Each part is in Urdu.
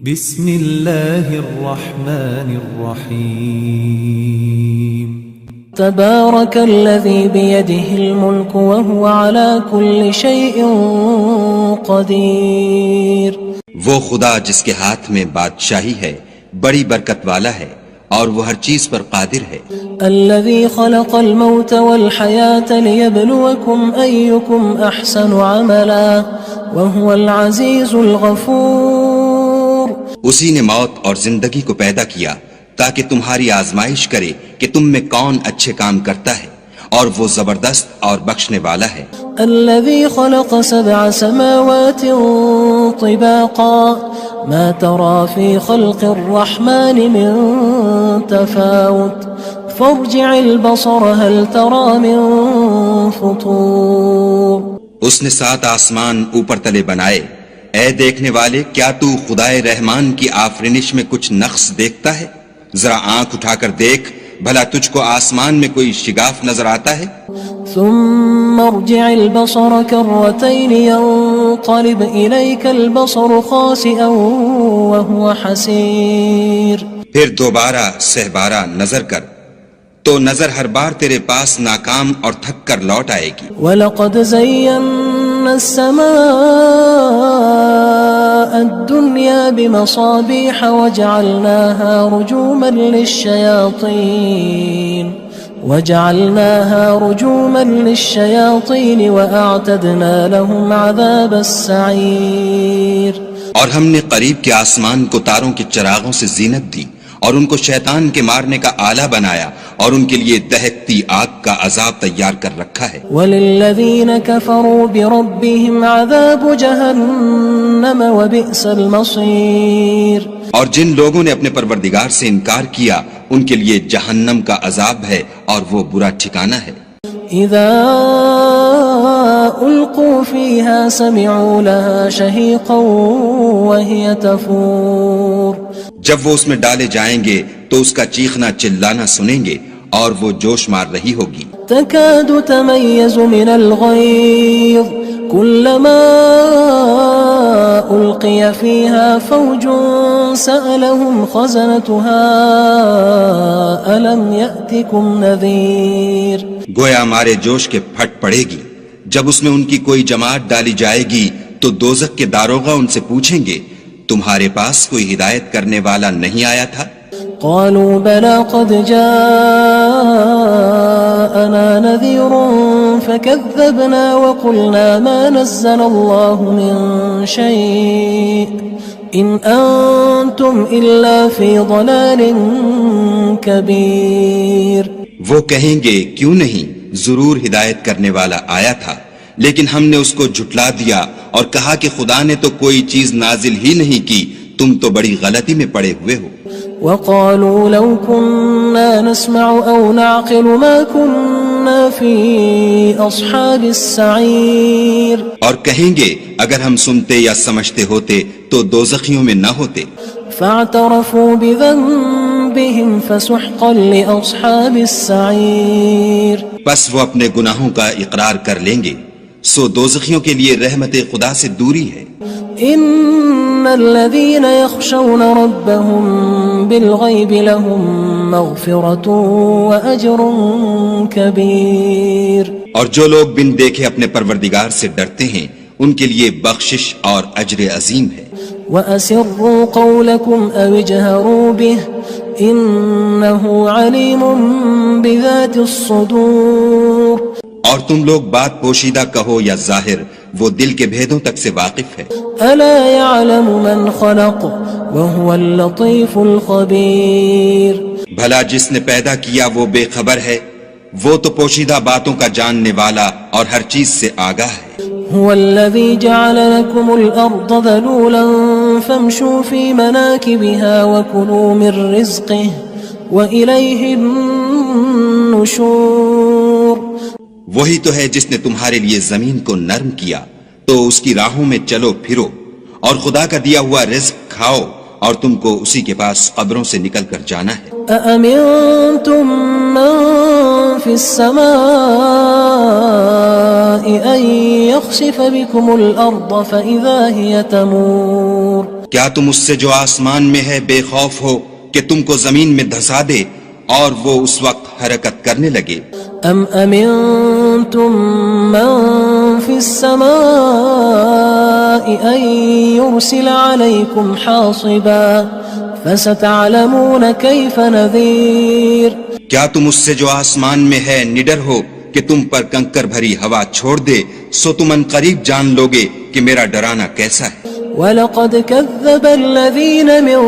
بسم اللہ الرحمن الرحیم تبارک الذی بیدہ الملک وہو علی کل شیء قدیر۔ وہ خدا جس کے ہاتھ میں بادشاہی ہے بڑی برکت والا ہے اور وہ ہر چیز پر قادر ہے۔ الذی خلق الموت والحیاة لیبلوکم ایکم احسن عملا وہو العزیز الغفور۔ اسی نے موت اور زندگی کو پیدا کیا تاکہ تمہاری آزمائش کرے کہ تم میں کون اچھے کام کرتا ہے، اور وہ زبردست اور بخشنے والا ہے۔ الذي خلق 7 سماوات طباقا ما ترى في خلق الرحمن من تفاوت فارجع البصر هل ترى من فطور۔ اس نے 7 آسمان اوپر تلے بنائے، اے دیکھنے والے کیا تو خدائے رحمان کی آفرینش میں کچھ نقص دیکھتا ہے؟ ذرا آنکھ اٹھا کر دیکھ، بھلا تجھ کو آسمان میں کوئی شگاف نظر آتا ہے؟ ثم ارجع البصر كرتين ينقلب إليك البصر خاسئا وهو حسير۔ پھر دوبارہ سہبارہ نظر کر تو نظر ہر بار تیرے پاس ناکام اور تھک کر لوٹ آئے گی۔ وَلَقَدْ زَيَّنَّا السَّمَاءَ الدُّنْيَا بِمَصَابِيحَ وَجَعَلْنَاهَا رُجُومًا لِلشَّيَاطِينِ وَأَعْتَدْنَا لَهُمْ عَذَابَ السَّعِيرِ۔ اور ہم نے قریب کے آسمان کو تاروں کے چراغوں سے زینت دی اور ان کو شیطان کے مارنے کا آلہ بنایا، اور ان کے لیے دہکتی آگ کا عذاب تیار کر رکھا ہے۔ وَلِلَّذِينَ كَفَرُوا بِرَبِّهِمْ عَذَابُ جَهَنَّمَ وَبِئْسَ الْمَصِيرُ۔ اور جن لوگوں نے اپنے پروردگار سے انکار کیا ان کے لیے جہنم کا عذاب ہے اور وہ برا ٹھکانہ ہے۔ اذا القوا فيها سمعوا لها شهيقا وهي تفور۔ جب وہ اس میں ڈالے جائیں گے تو اس کا چیخنا چلانا سنیں گے اور وہ جوش مار رہی ہوگی۔ تكاد تميز من الغيظ كلما ألقي فيها فوج سألهم خزنتها ألم يأتكم نذير۔ گویا مارے جوش کے پھٹ پڑے گی جب اس میں ان کی کوئی جماعت ڈالی جائے گی تو دوزخ کے داروغہ ان سے پوچھیں گے تمہارے پاس کوئی ہدایت کرنے والا نہیں آیا تھا؟ قالوا بلى قد جاءنا نذير فكذبنا وقلنا ما نزل الله من شيء إن أنتم إلا في ضلال كبير۔ وہ کہیں گے کیوں نہیں، ضرور ہدایت کرنے والا آیا تھا، لیکن ہم نے اس کو جھٹلا دیا اور کہا کہ خدا نے تو کوئی چیز نازل ہی نہیں کی، تم تو بڑی غلطی میں پڑے ہوئے ہو۔ وقالوا لو كنا نسمع أو نعقل ما كنا في أصحاب السعير۔ اور کہیں گے اگر ہم سنتے یا سمجھتے ہوتے تو دوزخیوں میں نہ ہوتے۔ فاعترفوا بذنبهم فسحقا لأصحاب السعير۔ بس وہ اپنے گناہوں کا اقرار کر لیں گے، سو دوزخیوں کے لیے رحمت خدا سے دوری ہے۔ ان الذين يخشون ربهم بالغيب لهم مغفرة واجر كبير۔ اور جو لوگ بن دیکھے اپنے پروردگار سے ڈرتے ہیں ان کے لیے بخشش اور اجر عظیم ہے۔ واسروا قولكم او اجهروا به انه عليم بذات الصدور۔ اور تم لوگ بات پوشیدہ کہو یا ظاہر، وہ دل کے بھیدوں تک سے واقف ہے۔ الا يعلم من خلق وهو اللطيف الخبير۔ بھلا جس نے پیدا کیا وہ بے خبر ہے، وہ تو پوشیدہ باتوں کا جاننے والا اور ہر چیز سے آگاہ ہے۔ هو الذي جعل لكم الأرض ذلولا فامشوا في مناكبها وكلوا من رزقه وإليه النشور۔ وہی تو ہے جس نے تمہارے لیے زمین کو نرم کیا تو اس کی راہوں میں چلو پھرو، اور خدا کا دیا ہوا رزق کھاؤ، اور تم کو اسی کے پاس قبروں سے نکل کر جانا ہے۔ أأمنتم من في السماء أن يخسف بكم الأرض فإذا هي تمور۔ کیا تم اس سے جو آسمان میں ہے بے خوف ہو کہ تم کو زمین میں دھسا دے اور وہ اس وقت حرکت کرنے لگے؟ ام امنتم من في السماء ان يرسل عليكم حاصبا فستعلمون كيف نذير. کیا تم اس سے جو آسمان میں ہے نڈر ہو کہ تم پر کنکر بھری ہوا چھوڑ دے، سو تم ان قریب جان لوگے کہ میرا ڈرانا کیسا ہے. وَلَقَدْ كَذَّبَ الَّذِينَ مِن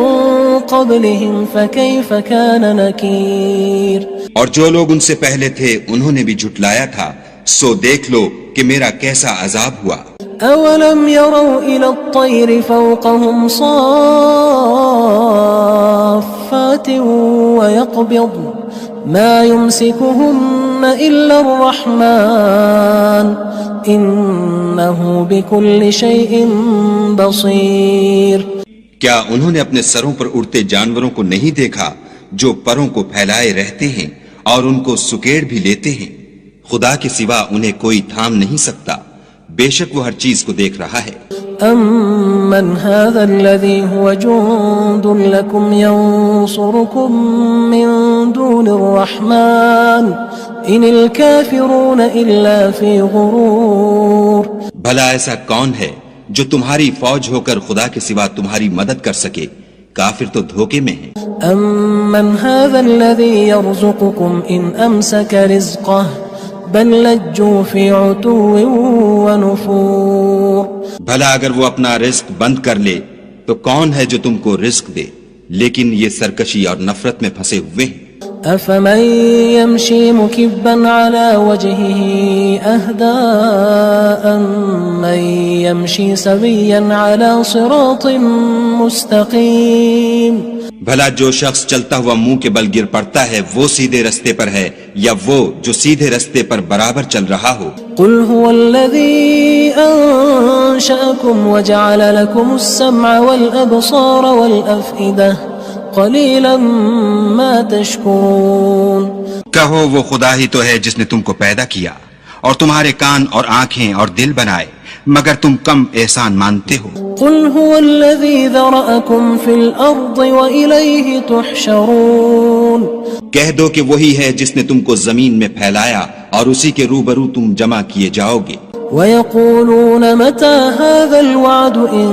قَبْلِهِمْ فَكَيْفَ كَانَ نَكِيرٌ. اور جو لوگ ان سے پہلے تھے انہوں نے بھی جھٹلایا تھا، سو دیکھ لو کہ میرا کیسا عذاب ہوا. أَوَلَمْ يَرَوْا إِلَى الطَّيْرِ فَوْقَهُمْ صَافَّاتٍ وَيَقْبِضْنَ مَا يُمْسِكُهُنَّ إِلَّا الرَّحْمَنُ إِنَّهُ بِكُلِّ شَيْءٍ بَصِيرٌ. کیا انہوں نے اپنے سروں پر اڑتے جانوروں کو نہیں دیکھا جو پروں کو پھیلائے رہتے ہیں اور ان کو سکیڑ بھی لیتے ہیں؟ خدا کے سوا انہیں کوئی تھام نہیں سکتا، بے شک وہ ہر چیز کو دیکھ رہا ہے. أَمَّنْ هَذَا الَّذِي هُوَ جُندٌ لَكُمْ يَنصُرُكُم مِّن دُونِ الرَّحْمَنِ إِنِ الْكَافِرُونَ إِلَّا فِي غُرُورٍ. بھلا ایسا کون ہے جو تمہاری فوج ہو کر خدا کے سوا تمہاری مدد کر سکے؟ کافر تو دھوکے میں ہیں. أَمَّنْ هَذَا الَّذِي يَرْزُقُكُمْ إِنْ أَمْسَكَ رِزْقَهُ بَلْ لَجُّوا فِي عُتُوٍّ وَنُفُورٍ. بھلا اگر وہ اپنا رزق بند کر لے تو کون ہے جو تم کو رزق دے؟ لیکن یہ سرکشی اور نفرت میں پھنسے ہوئے ہیں. أَفَمَن يَمْشِي مُكِبًّا عَلَى وَجْهِهِ أَهْدَىٰ أَمَّن يَمْشِي سَوِيًّا عَلَى صِرَاطٍ مُّسْتَقِيمٍ. بھلا جو شخص چلتا ہوا منہ کے بل گر پڑتا ہے وہ سیدھے رستے پر ہے یا وہ جو سیدھے رستے پر برابر چل رہا ہو؟ قُلْ هُوَ الَّذِي أَنشَأَكُمْ وَجَعَلَ لَكُمُ السَّمْعَ وَالْأَبْصَارَ وَالْأَفْئِدَةَ قَلِيلًا مَا تَشْكُرُونَ. کہو وہ خدا ہی تو ہے جس نے تم کو پیدا کیا اور تمہارے کان اور آنکھیں اور دل بنائے، مگر تم کم احسان مانتے ہو. قُلْ هُوَ الَّذِي ذَرَأَكُمْ فِي الْأَرْضِ وَإِلَيْهِ تُحْشَرُونَ. کہہ دو کہ وہی ہے جس نے تم کو زمین میں پھیلایا اور اسی کے روبرو تم جمع کیے جاؤ گے. وَيَقُولُونَ مَتَى هَذَا الْوَعْدُ إِن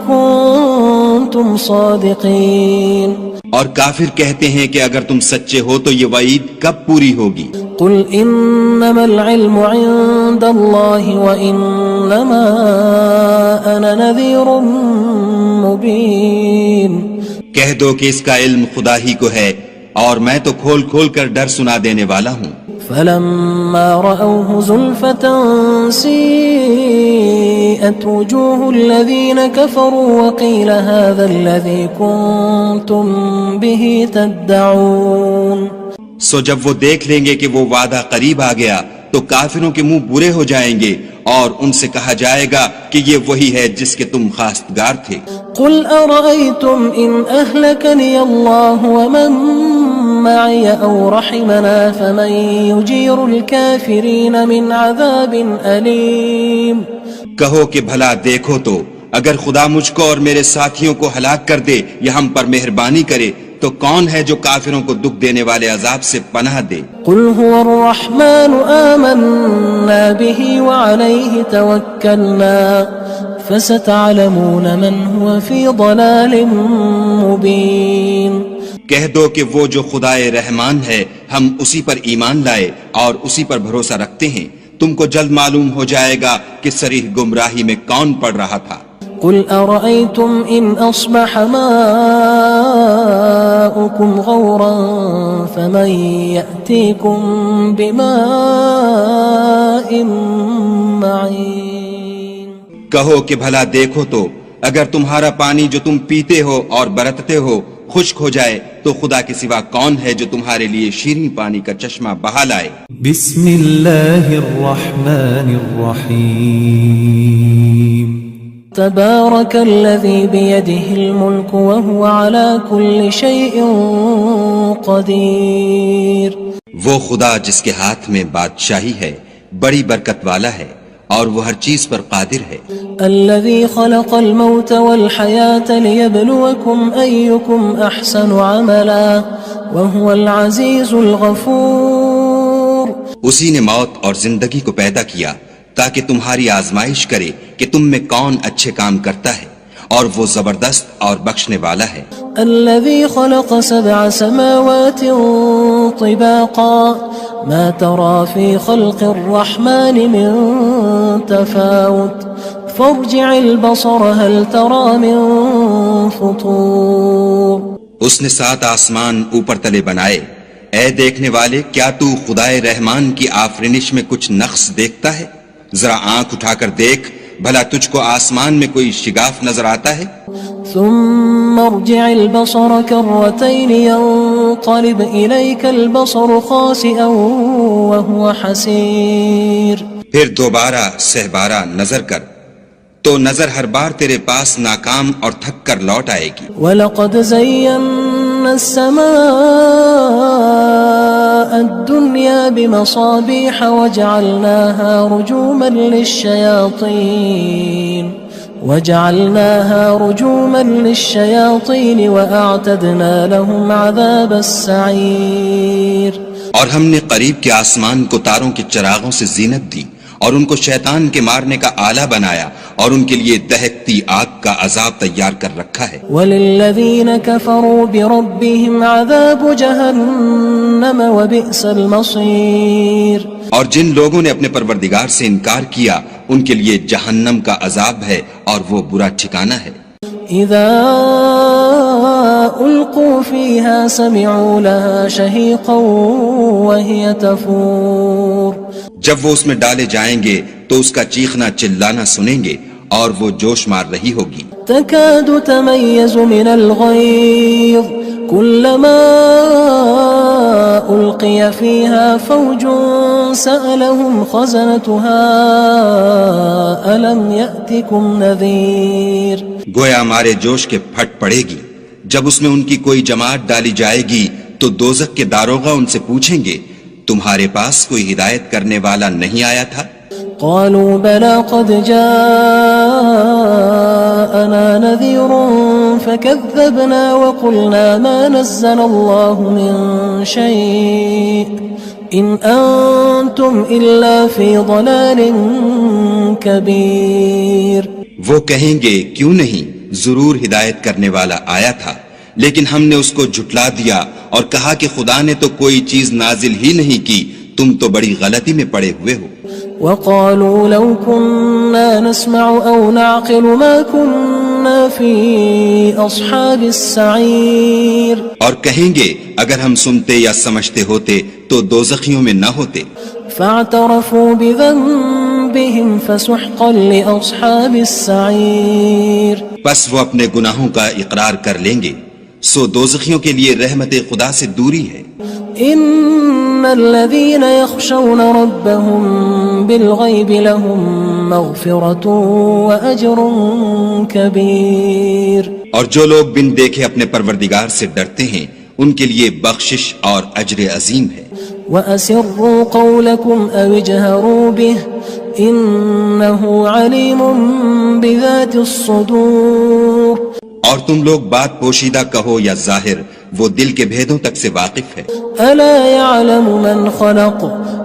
كُنتُمْ صَادِقِينَ. اور کافر کہتے ہیں کہ اگر تم سچے ہو تو یہ وعید کب پوری ہوگی؟ قُلْ إِنَّمَا الْعِلْمُ عِندَ اللَّهِ وَإِنَّمَا أَنَا نَذِيرٌ مُّبِينٌ. کہہ دو کہ اس کا علم خدا ہی کو ہے اور میں تو کھول کھول کر ڈر سنا دینے والا ہوں. فَلَمَّا رَأَوْهُ زُلْفَةً سِيئَتْ وُجُوهُ الَّذِينَ كَفَرُوا وَقِيلَ هَذَا الَّذِي كُنتُم بِهِ تَدَّعُونَ. سو جب وہ دیکھ لیں گے کہ وہ وعدہ قریب آ گیا تو کافروں کے منہ برے ہو جائیں گے اور ان سے کہا جائے گا کہ یہ وہی ہے جس کے تم خواستگار تھے. قُلْ أَرَأَيْتُمْ إِنْ أَهْلَكَنِيَ اللَّهُ وَمَن مَّعِيَ أَوْ رَحِمَنَا فَمَن يُجِيرُ الْكَافِرِينَ مِنْ عَذَابٍ أَلِيمٍ. کہو کہ بھلا دیکھو تو اگر خدا مجھ کو اور میرے ساتھیوں کو ہلاک کر دے یا ہم پر مہربانی کرے تو کون ہے جو کافروں کو دکھ دینے والے عذاب سے پناہ دے؟ قُلْ هُوَ الرَّحْمَنُ آمَنَّا بِهِ وَعَلَيْهِ تَوَكَّلْنَا فَسَتَعْلَمُونَ مَنْ هُوَ فِي ضَلَالٍ مُّبِينٍ. کہہ دو کہ وہ جو خدائے رحمان ہے ہم اسی پر ایمان لائے اور اسی پر بھروسہ رکھتے ہیں، تم کو جلد معلوم ہو جائے گا کہ صریح گمراہی میں کون پڑ رہا تھا. قُلْ أَرَأَيْتُمْ إِنْ أَصْبَحَ مَاؤُكُمْ غَوْرًا فَمَن يَأْتِيكُم بِمَاءٍ مَّعِينٍ. کہو کہ بھلا دیکھو تو اگر تمہارا پانی جو تم پیتے ہو اور برتتے ہو خشک ہو جائے تو خدا کے سوا کون ہے جو تمہارے لیے شیریں پانی کا چشمہ بہا لائے. بسم اللہ الرحمن الرحیم. تبارك الذي بيده الملك وهو على كل شيء قدير. وہ خدا جس کے ہاتھ میں بادشاہی ہے بڑی برکت والا ہے اور وہ ہر چیز پر قادر ہے. الذي خلق الموت والحياة ليبلوكم أيكم أحسن عملا وهو العزيز الغفور. اسی نے موت اور زندگی کو پیدا کیا تاکہ تمہاری آزمائش کرے کہ تم میں کون اچھے کام کرتا ہے، اور وہ زبردست اور بخشنے والا ہے. الذي خلق 7 سماوات طباقا ما ترى في خلق الرحمن من تفاوت فارجع البصر هل ترى من فطور. اس نے 7 آسمان اوپر تلے بنائے. اے دیکھنے والے، کیا تو خدائے رحمان کی آفرینش میں کچھ نقص دیکھتا ہے؟ ذرا آنکھ اٹھا کر دیکھ، بھلا تجھ کو آسمان میں کوئی شگاف نظر آتا ہے؟ ثم ارجع البصر كرتين ينقلب إليك البصر خاسئا وهو حسير. پھر دوبارہ سہبارہ نظر کر تو نظر ہر بار تیرے پاس ناکام اور تھک کر لوٹ آئے گی. وَلَقَدْ زَيَّنَّا السَّمَاءَ الدُّنْيَا بِمَصَابِيحَ وَجَعَلْنَاهَا رُجُومًا لِلشَّيَاطِينِ وَأَعْتَدْنَا لَهُمْ عَذَابَ السَّعِيرِ. اور ہم نے قریب کے آسمان کو تاروں کے چراغوں سے زینت دی اور ان کو شیطان کے مارنے کا آلہ بنایا، اور ان کے لیے دہکتی آگ کا عذاب تیار کر رکھا ہے. وَلِلَّذِينَ كَفَرُوا بِرَبِّهِمْ عَذَابُ جَهَنَّمَ وَبِئْسَ الْمَصِيرُ. اور جن لوگوں نے اپنے پروردگار سے انکار کیا ان کے لیے جہنم کا عذاب ہے اور وہ برا ٹھکانہ ہے. اذا القوا فيها سمعوا لها شهيقا وهي تفور. جب وہ اس میں ڈالے جائیں گے تو اس کا چیخنا چلانا سنیں گے اور وہ جوش مار رہی ہوگی. تكاد تميز من الغيظ كلما ألقي فيها فوج سألهم خزنتها ألم يأتكم نذير. گویا ہمارے جوش کے پھٹ پڑے گی. جب اس میں ان کی کوئی جماعت ڈالی جائے گی تو دوزخ کے داروغہ ان سے پوچھیں گے تمہارے پاس کوئی ہدایت کرنے والا نہیں آیا تھا؟ قالوا بلى قد جاءنا نذير فكذبنا وقلنا ما نزل الله من شيء إن أنتم إلا في ضلال كبير. وہ کہیں گے کیوں نہیں، ضرور ہدایت کرنے والا آیا تھا، لیکن ہم نے اس کو جھٹلا دیا اور کہا کہ خدا نے تو کوئی چیز نازل ہی نہیں کی، تم تو بڑی غلطی میں پڑے ہوئے ہو. وقالوا لو كنا نسمع أو نعقل ما كنا في أصحاب السعير. اور کہیں گے اگر ہم سنتے یا سمجھتے ہوتے تو دوزخیوں میں نہ ہوتے. فاعترفوا بذنبهم فسحقا لأصحاب السعير. بس وہ اپنے گناہوں کا اقرار کر لیں گے، سو دوزخیوں کے لیے رحمت خدا سے دوری ہے. ان الذين يخشون ربهم بالغيب لهم مغفرة واجر كبير. اور جو لوگ بن دیکھے اپنے پروردگار سے ڈرتے ہیں ان کے لیے بخشش اور اجر عظیم ہے. وَأَسِرُّوا قَوْلَكُمْ أَوِ اجْهَرُوا بِهِ إِنَّهُ عَلِيمٌ بِذَاتِ الصُّدُورِ. اور تم لوگ بات پوشیدہ کہو یا ظاہر، وہ دل کے بھیدوں تک سے واقف ہے. أَلَا يَعْلَمُ مَنْ خَلَقَ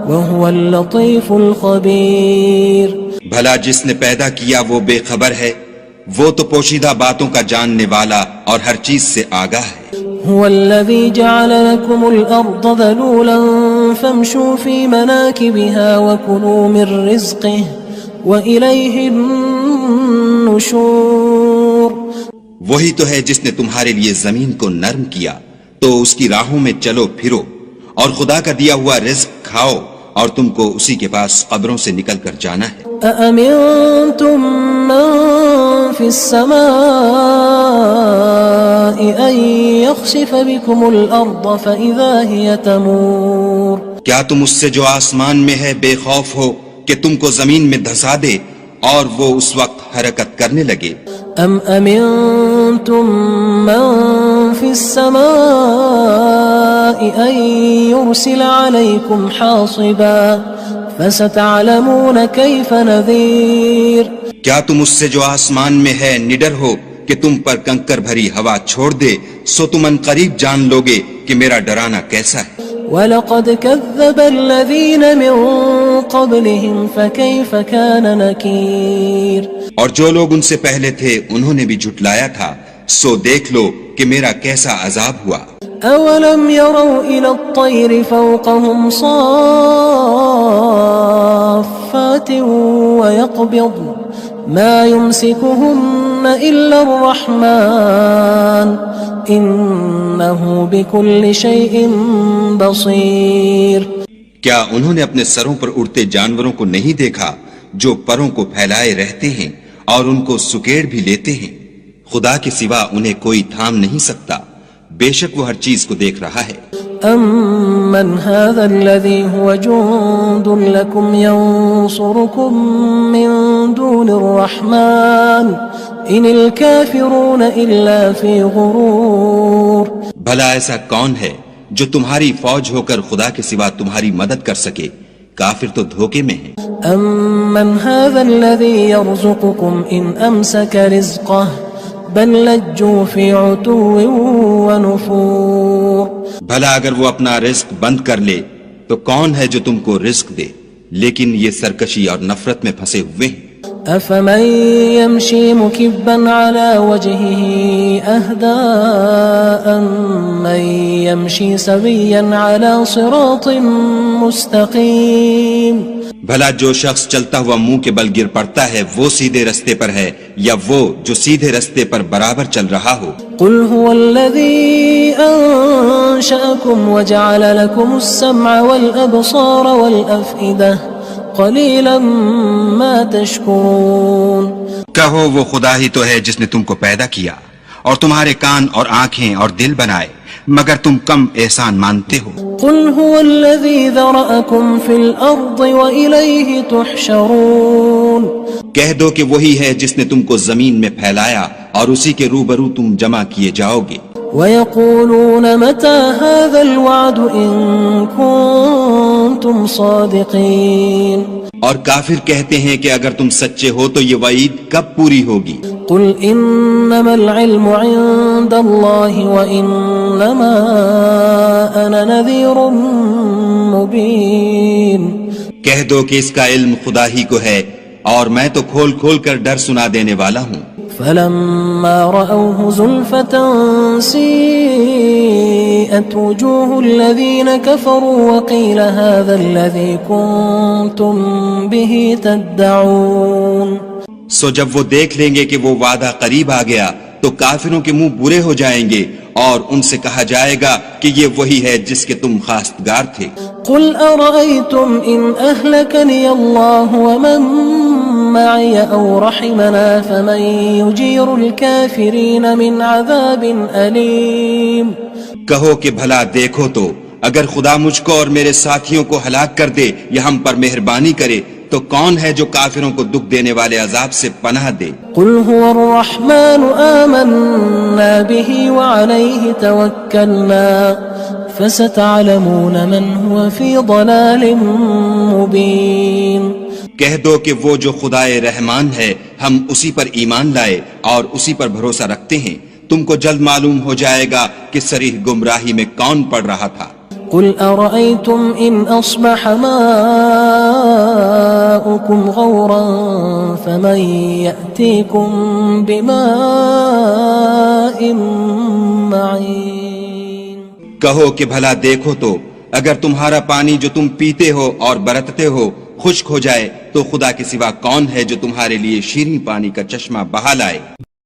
وَهُوَ اللَّطِيفُ الْخَبِيرُ. بھلا جس نے پیدا کیا وہ بے خبر ہے، وہ تو پوشیدہ باتوں کا جاننے والا اور ہر چیز سے آگاہ ہے. هو الذي جعل لكم الأرض ذلولا فامشوا في مناكبها وكلوا من رزقه وإليه النشور. وہی تو ہے جس نے تمہارے لیے زمین کو نرم کیا تو اس کی راہوں میں چلو پھرو اور خدا کا دیا ہوا رزق کھاؤ اور تم کو اسی کے پاس قبروں سے نکل کر جانا ہے. أأمنتم من في السماء أن يخسف بكم الأرض فإذا هي تمور. کیا تم اس سے جو آسمان میں ہے بے خوف ہو کہ تم کو زمین میں دھسا دے اور وہ اس وقت حرکت کرنے لگے؟ ام امنتم من في السماء ان يرسل عليكم حاصبا فستعلمون كيف نذير کیا تم اس سے جو آسمان میں ہے نڈر ہو کہ تم پر کنکر بھری ہوا چھوڑ دے؟ سو تم ان قریب جان لوگے کہ میرا ڈرانا کیسا ہے۔ وَلَقَدْ كَذَّبَ الَّذِينَ مِن قَبْلِهِمْ فَكَيْفَ كَانَ نَكِيرٌ اور جو لوگ ان سے پہلے تھے انہوں نے بھی جھٹلایا تھا، سو دیکھ لو کہ میرا کیسا عذاب ہوا۔ أَوَلَمْ يَرَوْا إِلَى الطَّيْرِ فَوْقَهُمْ صَافَّاتٍ وَيَقْبِضْنَ مَا يُمْسِكُهُنَّ إِلَّا الرَّحْمَنُ إِنَّهُ بِكُلِّ شَيْءٍ بَصِيرٌ کیا انہوں نے اپنے سروں پر اڑتے جانوروں کو نہیں دیکھا جو پروں کو پھیلائے رہتے ہیں اور ان کو سکیڑ بھی لیتے ہیں؟ خدا کے سوا انہیں کوئی تھام نہیں سکتا، بے شک وہ ہر چیز کو دیکھ رہا ہے۔ أَمَّنْ هَذَا الَّذِي هُوَ جُندٌ لَكُمْ يَنصُرُكُم مِّن دُونِ الرَّحْمَنِ إِنِ الْكَافِرُونَ إِلَّا فِي غُرُورٍ بھلا ایسا کون ہے جو تمہاری فوج ہو کر خدا کے سوا تمہاری مدد کر سکے؟ کافر تو دھوکے میں ہیں۔ أَمَّنْ هَذَا الَّذِي يَرْزُقُكُمْ إِنْ أَمْسَكَ رِزْقَهُ بَلْ لَجُّوا فِي عُتُوٍّ وَنُفُورٍ بھلا اگر وہ اپنا رزق بند کر لے تو کون ہے جو تم کو رزق دے؟ لیکن یہ سرکشی اور نفرت میں پھنسے ہوئے ہیں۔ أَفَمَن يَمْشِي مُكِبًّا عَلَى وَجْهِهِ أَهْدَىٰ أَمَّن يَمْشِي سَوِيًّا عَلَى صِرَاطٍ مُّسْتَقِيمٍ بھلا جو شخص چلتا ہوا منہ کے بل گر پڑتا ہے وہ سیدھے رستے پر ہے یا وہ جو سیدھے رستے پر برابر چل رہا ہو؟ قُلْ هُوَ الَّذِي أَنشَأَكُمْ وَجَعَلَ لَكُمُ السَّمْعَ وَالْأَبْصَارَ وَالْأَفْئِدَةَ قَلِيلًا مَا تَشْكُرُونَ کہو وہ خدا ہی تو ہے جس نے تم کو پیدا کیا اور تمہارے کان اور آنکھیں اور دل بنائے، مگر تم کم احسان مانتے ہو۔ قُلْ هُوَ الَّذِي ذَرَأَكُمْ فِي الْأَرْضِ وَإِلَيْهِ تُحْشَرُونَ کہہ دو کہ وہی ہے جس نے تم کو زمین میں پھیلایا اور اسی کے روبرو تم جمع کیے جاؤ گے۔ وَيَقُولُونَ مَتَى هَذَا الْوَعْدُ إِن كُنتُمْ صَادِقِينَ اور کافر کہتے ہیں کہ اگر تم سچے ہو تو یہ وعید کب پوری ہوگی؟ قُلْ إِنَّمَا الْعِلْمُ عِندَ اللَّهِ وَإِنَّمَا أَنَا نَذِيرٌ مُّبِينٌ کہہ دو کہ اس کا علم خدا ہی کو ہے اور میں تو کھول کھول کر ڈر سنا دینے والا ہوں۔ فَلَمَّا رَأَوْهُ زُلْفَةً سِيئَتْ وُجُوهُ الَّذِينَ كَفَرُوا وَقِيلَ هَذَا الَّذِي كُنتُم بِهِ تَدَّعُونَ سو جب وہ دیکھ لیں گے کہ وہ وعدہ قریب آ گیا تو کافروں کے منہ برے ہو جائیں گے اور ان سے کہا جائے گا کہ یہ وہی ہے جس کے تم خواستگار تھے۔ قُلْ أَرَأَيْتُمْ إِنْ أَهْلَكَنِيَ اللَّهُ وَمَن مَّعِيَ أَوْ رَحِمَنَا فَمَن يُجِيرُ الْكَافِرِينَ مِنْ عَذَابٍ أَلِيمٍ کہو کہ بھلا دیکھو تو اگر خدا مجھ کو اور میرے ساتھیوں کو ہلاک کر دے یا ہم پر مہربانی کرے تو کون ہے جو کافروں کو دکھ دینے والے عذاب سے پناہ دے؟ قُلْ هُوَ الرَّحْمَنُ آمَنَّا بِهِ وَعَلَيْهِ تَوَكَّلْنَا فَسَتَعْلَمُونَ مَنْ هُوَ فِي ضَلَالٍ مُّبِينٍ کہہ دو کہ وہ جو خدائے رحمان ہے ہم اسی پر ایمان لائے اور اسی پر بھروسہ رکھتے ہیں، تم کو جلد معلوم ہو جائے گا کہ صریح گمراہی میں کون پڑ رہا تھا۔ قُلْ أَرَأَيْتُمْ إِنْ أَصْبَحَ مَاؤُكُمْ غَوْرًا فَمَن يَأْتِيكُم بِمَاءٍ مَّعِينٍ کہو کہ بھلا دیکھو تو اگر تمہارا پانی جو تم پیتے ہو اور برتتے ہو خشک ہو جائے تو خدا کے سوا کون ہے جو تمہارے لیے شیریں پانی کا چشمہ بہا لائے؟